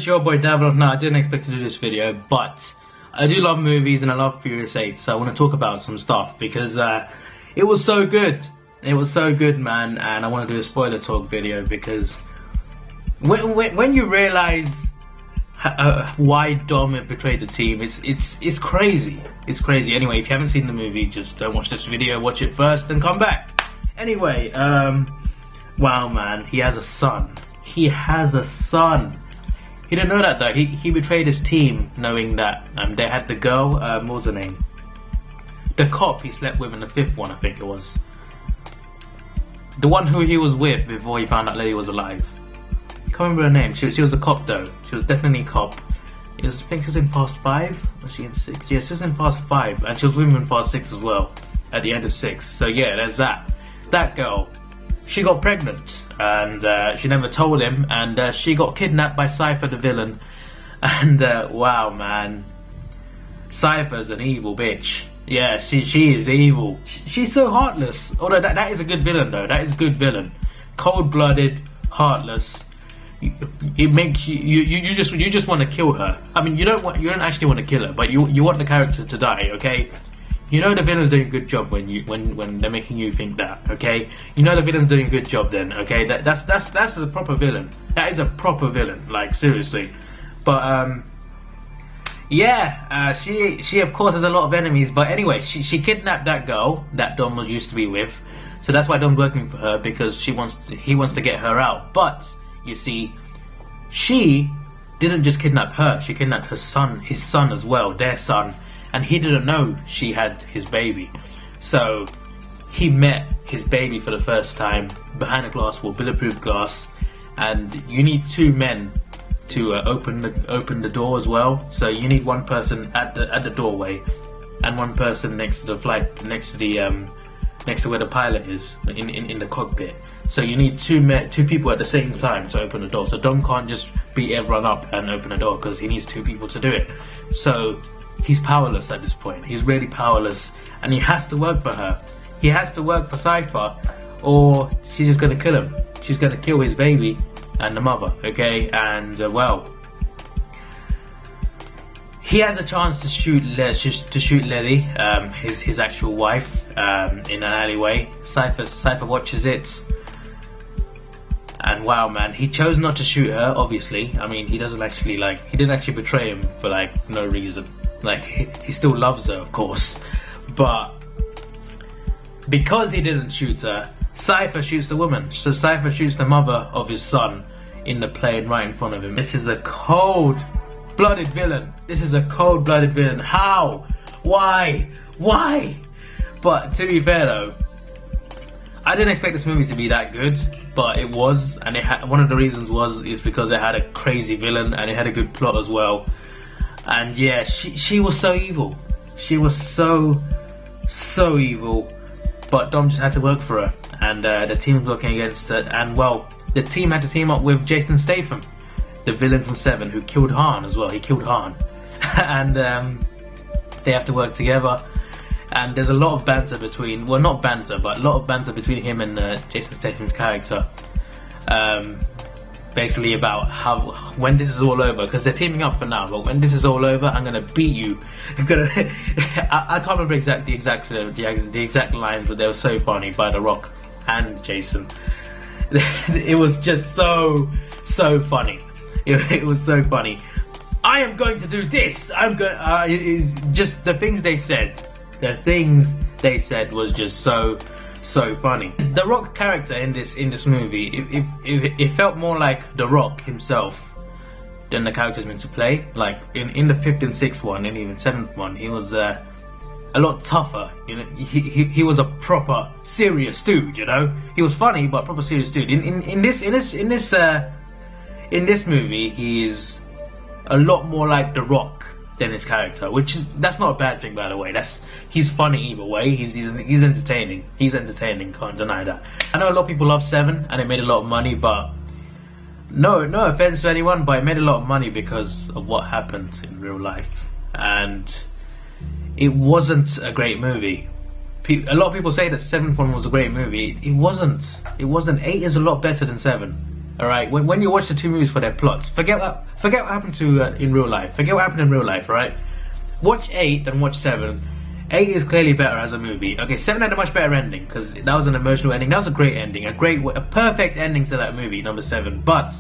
your boy Davidoff. Now, I didn't expect to do this video, but I do love movies and I love Furious 8, so I want to talk about some stuff because it was so good. It was so good, man, and I want to do a spoiler talk video because when you realize why Dom betrayed the team, it's crazy. It's crazy. Anyway, if you haven't seen the movie, just don't watch this video. Watch it first and come back. Anyway, wow, man, he has a son. He has a son. He didn't know that though. He betrayed his team knowing that they had the girl, what was her name? The cop he slept with in the fifth one, I think it was. The one who he was with before he found out that he was alive. I can't remember her name. She was a cop though. She was definitely a cop. I think she was in Fast 5? Was she in 6? Yeah, she was in Fast 5. And she was with him in Fast 6 as well. At the end of 6. So yeah, there's that. That girl. She got pregnant. And she never told him. And she got kidnapped by Cypher the villain. And wow, man. Cypher's an evil bitch. Yeah, she is evil. She's so heartless. Although that is a good villain though. That is a good villain. Cold-blooded, heartless. It makes you just want to kill her. I mean, you don't actually want to kill her, but you want the character to die. Okay, you know the villain's doing a good job when they're making you think that. Okay, you know the villain's doing a good job then. Okay, that's a proper villain. That is a proper villain. Like seriously, but yeah, she of course has a lot of enemies. But anyway, she kidnapped that girl that Dom used to be with. So that's why Dom's working for her, because he wants to get her out. But you see, she didn't just kidnap her, she kidnapped her son, his son as well, their son, and he didn't know she had his baby. So he met his baby for the first time behind a glass wall, bulletproof glass, and you need two men to open the door as well. So you need one person at the doorway and one person next to the flight, next to where the pilot is in the cockpit. So you need two people at the same time to open the door. So Dom can't just beat everyone up and open the door because he needs two people to do it. So he's powerless at this point. He's really powerless, and he has to work for her. He has to work for Cypher, or she's just gonna kill him. She's gonna kill his baby and the mother. Okay, and well, he has a chance to shoot Letty, his actual wife, in an alleyway. Cypher watches it, and wow, man, he chose not to shoot her. Obviously, I mean, he didn't actually betray him for like no reason. Like he still loves her, of course, but because he didn't shoot her, Cypher shoots the woman. So Cypher shoots the mother of his son in the plane right in front of him. This is a cold-blooded villain. This is a cold-blooded villain. How? Why? Why? But to be fair though, I didn't expect this movie to be that good, but it was, and one of the reasons is because it had a crazy villain and it had a good plot as well. And yeah, she was so evil. She was so evil, but Dom just had to work for her, and the team was working against it, and well, the team had to team up with Jason Statham, the villain from 7, who killed Han as well. He killed Han. And they have to work together. And there's a lot of banter between, well, not banter, but a lot of banter between him and Jason Statham's character. Basically about how, when this is all over, because they're teaming up for now, but when this is all over, I'm gonna beat you. I can't remember the exact lines, but they were so funny by The Rock and Jason. It was just so funny. It was so funny. I am going to do this. I'm going. Just the things they said. The things they said was just so funny. The Rock character in this movie, it felt more like The Rock himself than the character's meant to play. Like in the 5th and 6th one, and even 7th one, he was a lot tougher. You know, he was a proper serious dude. You know, he was funny but proper serious dude. In this movie, he is a lot more like The Rock than his character, that's not a bad thing, by the way. He's funny either way. He's entertaining. He's entertaining. Can't deny that. I know a lot of people love 7 and it made a lot of money, but no offense to anyone, but it made a lot of money because of what happened in real life, and it wasn't a great movie. A lot of people say that 7th one was a great movie. It wasn't. 8 is a lot better than 7. Alright, when you watch the two movies for their plots, forget what happened to in real life. Forget what happened in real life, right? Watch 8 and watch 7. 8 is clearly better as a movie. Okay, 7 had a much better ending because that was an emotional ending. That was a great ending, a perfect ending to that movie, number 7. But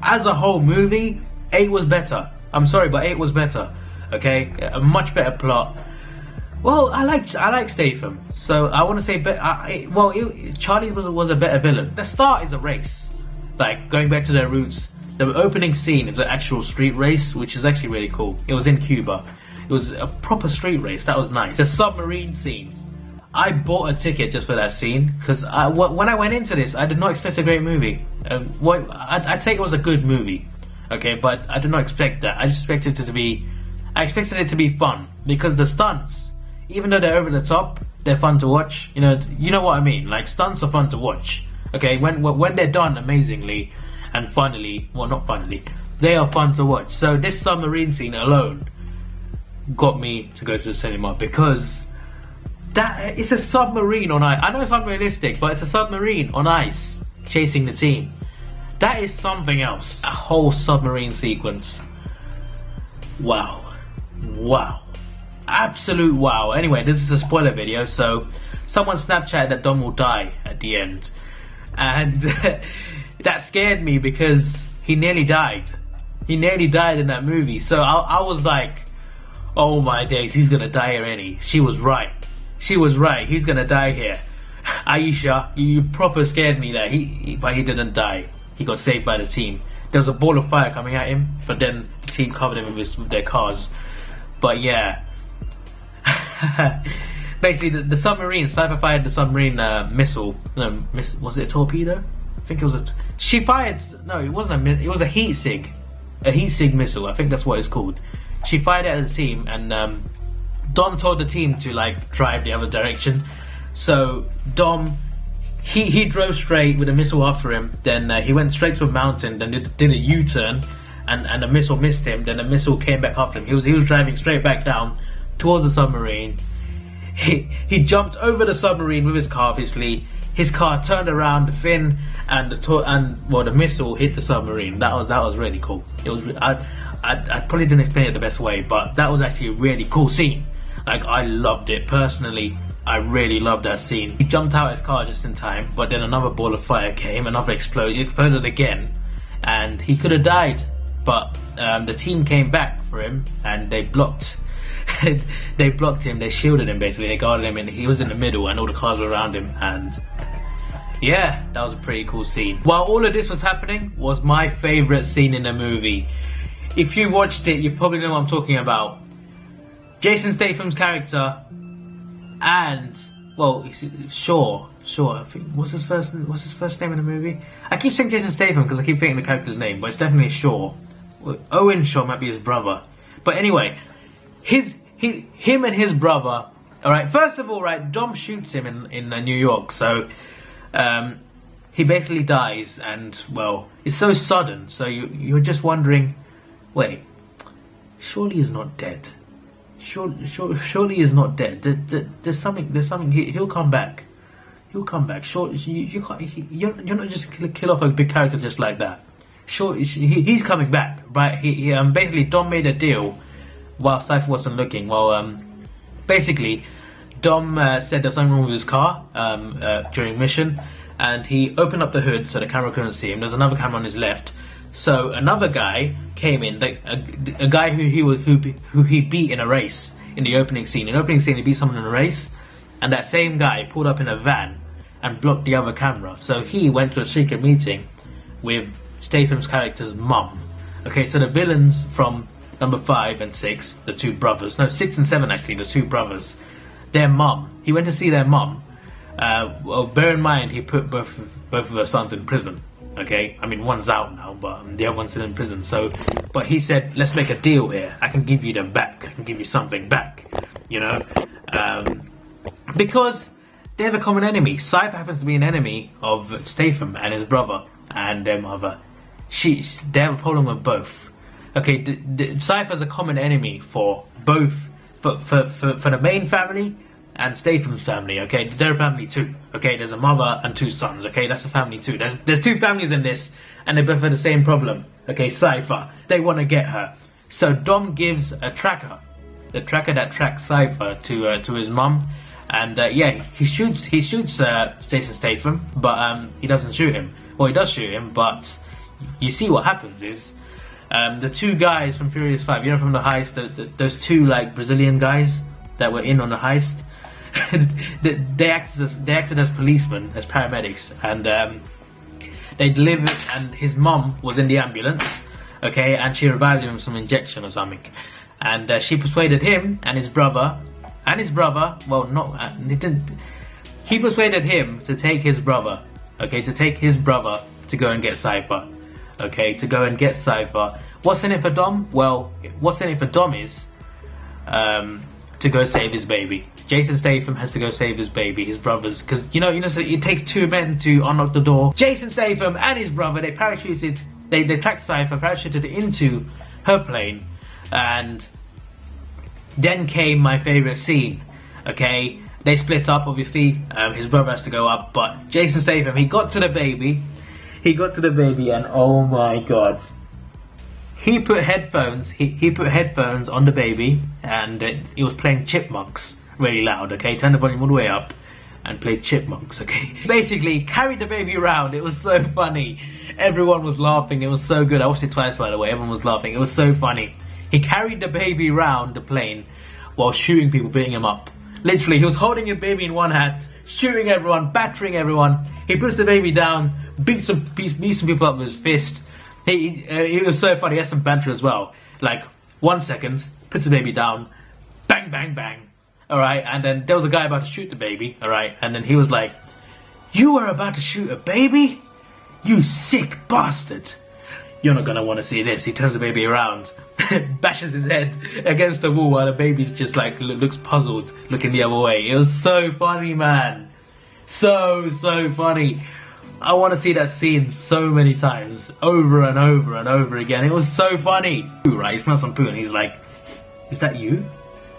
as a whole movie, 8 was better. I'm sorry, but 8 was better. Okay, a much better plot. Well, I like Statham, so I want to say, Charlie was a better villain. The start is a race, like going back to their roots. The opening scene is an actual street race, which is actually really cool. It was in Cuba. It was a proper street race. That was nice. The submarine scene. I bought a ticket just for that scene because when I went into this, I did not expect a great movie. I'd say it was a good movie, okay, but I did not expect that. I expected it to be fun because the stunts, even though they're over the top, they're fun to watch. You know what I mean. Like, stunts are fun to watch. Okay, when they're done amazingly and funnily, well, not funnily, they are fun to watch. So this submarine scene alone got me to go to the cinema because it's a submarine on ice. I know it's unrealistic, but it's a submarine on ice chasing the team. That is something else. A whole submarine sequence. Wow. Absolute wow. Anyway, this is a spoiler video, so someone Snapchatted that Dom will die at the end. And that scared me because he nearly died. He nearly died in that movie. So I was like, oh my days, he's gonna die here, ain't he? She was right. He's gonna die here. Aisha, you proper scared me there. But he didn't die. He got saved by the team. There was a ball of fire coming at him, but then the team covered him with their cars. But yeah. Basically, the submarine, Cypher fired the submarine missile. Was it a torpedo? I think it was she fired, no, it wasn't it was a heat sig. A heat sig missile, I think that's what it's called. She fired it at the team, and Dom told the team to like drive the other direction. So Dom, he drove straight with a missile after him. Then he went straight to a mountain. Then did a U-turn, and the missile missed him. Then the missile came back after him. He was driving straight back down towards the submarine. He jumped over the submarine with his car. Obviously, his car turned around, the fin and the missile hit the submarine. That was really cool. It was. I probably didn't explain it the best way, but that was actually a really cool scene. Like, I loved it personally. I really loved that scene. He jumped out of his car just in time, but then another ball of fire came, another explosion. It exploded again, and he could have died. But the team came back for him, and they blocked. They blocked him. They shielded him basically. They guarded him, and he was in the middle, and all the cars were around him. And yeah, that was a pretty cool scene. While all of this was happening, was my favorite scene in the movie. If you watched it, you probably know what I'm talking about. Jason Statham's character, and well, Shaw. I think what's his first name in the movie? I keep saying Jason Statham because I keep thinking the character's name, but it's definitely Shaw. Owen Shaw might be his brother. But anyway, him and his brother. All right. First of all, right, Dom shoots him in New York, so he basically dies, and well, it's so sudden. So you're just wondering. Wait, surely he's not dead. Surely he's not dead. There's something. He'll come back. He'll come back. Sure, you can't. You're not just kill off a big character just like that. Sure, he's coming back, right? Basically Dom made a deal while Cypher wasn't looking. Well, basically, Dom said there's something wrong with his car during mission, and he opened up the hood so the camera couldn't see him. There's another camera on his left. So another guy came in, a guy who he beat in a race in the opening scene. In the opening scene, he beat someone in a race, and that same guy pulled up in a van and blocked the other camera. So he went to a secret meeting with Statham's character's mum. Okay, so the villains from number 5 and 6, the two brothers, no, 6 and 7 actually, the two brothers, their mum. He went to see their mum. Well, bear in mind, he put both of her sons in prison. Okay, I mean, one's out now, but the other one's still in prison. So, but he said, let's make a deal here. I can give you them back. I can give you something back, you know, because they have a common enemy. Cypher happens to be an enemy of Statham and his brother and their mother. They have a problem with both. Okay, Cypher's a common enemy for both, for the main family and Statham's family. Okay, they're a family too. Okay, there's a mother and two sons. Okay, that's a family too. There's two families in this, and they both have the same problem. Okay, Cypher. They want to get her. So Dom gives a tracker, the tracker that tracks Cypher to his mum, and yeah, he shoots Jason Statham, but he doesn't shoot him. Well, he does shoot him, but you see what happens is the two guys from Furious 5, you know, from the heist, those two like Brazilian guys that were in on the heist. they acted as policemen, as paramedics, and they delivered. And his mum was in the ambulance, okay, and she revived him with some injection or something. And she persuaded him and his brother. Well, not he didn't. He persuaded him to take his brother, okay, to go and get Cypher, okay, to go and get Cypher. What's in it for Dom? Well, what's in it for Dom is to go save his baby. Jason Statham has to go save his baby, his brothers, because you know, so it takes two men to unlock the door. Jason Statham and his brother, they parachuted, they tracked Cypher, parachuted into her plane, and then came my favourite scene. Okay, they split up. Obviously, his brother has to go up, but Jason Statham, he got to the baby, and oh my god. He put headphones. He put headphones on the baby, and he was playing Chipmunks really loud. Okay, turned the volume all the way up and played Chipmunks. Okay, basically carried the baby around. It was so funny. Everyone was laughing. It was so good. I watched it twice, by the way. Everyone was laughing. It was so funny. He carried the baby around the plane while shooting people, beating him up. Literally, he was holding a baby in one hand, shooting everyone, battering everyone. He puts the baby down, beat some people up with his fist. It was so funny. He had some banter as well. Like 1 second, puts the baby down, bang, bang, bang. All right, and then there was a guy about to shoot the baby. All right, and then he was like, "You were about to shoot a baby? You sick bastard! You're not gonna want to see this." He turns the baby around, bashes his head against the wall while the baby's just like looks puzzled, looking the other way. It was so funny, man. So funny. I want to see that scene so many times, over and over and over again. It was so funny. Right, he smells some poo and he's like, "Is that you?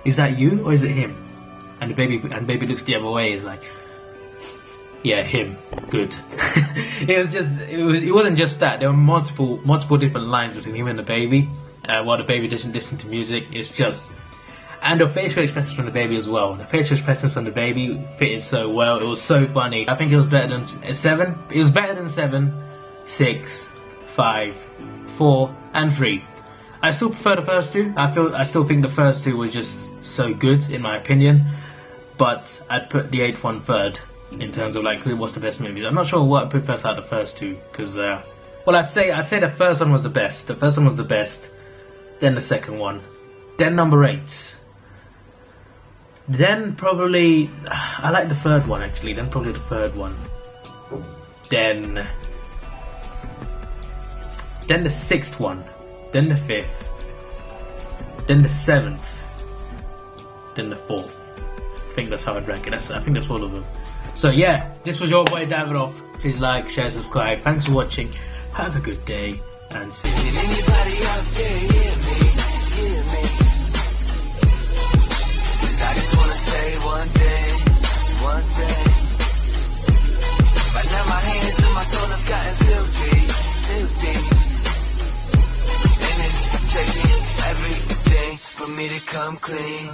Is that you or is it him?" And the baby looks the other way. He's like, "Yeah, him. Good." It wasn't just that. There were multiple different lines between him and the baby. While the baby doesn't listen to music, it's just. And the facial expressions from the baby as well. The facial expressions from the baby fitted so well. It was so funny. I think it was better than 7. It was better than 7, 6, 5, 4, and 3. I still prefer the first two. I still think the first two were just so good in my opinion. But I'd put the 8th one third in terms of like what's the best movies. I'm not sure what I put first out of the first two because well, I'd say the first one was the best. The first one was the best. Then the second one. Then number 8. Then probably, I like the third one actually, then probably the third one. Then the 6th one. Then the 5th. Then the 7th. Then the 4th. I think that's how I'd rank it. I think that's all of them. So yeah, this was your boy Davidoff. Please like, share, subscribe. Thanks for watching. Have a good day and see you. Say one thing. Right now my hands and my soul have gotten filthy. And it's taking everything for me to come clean.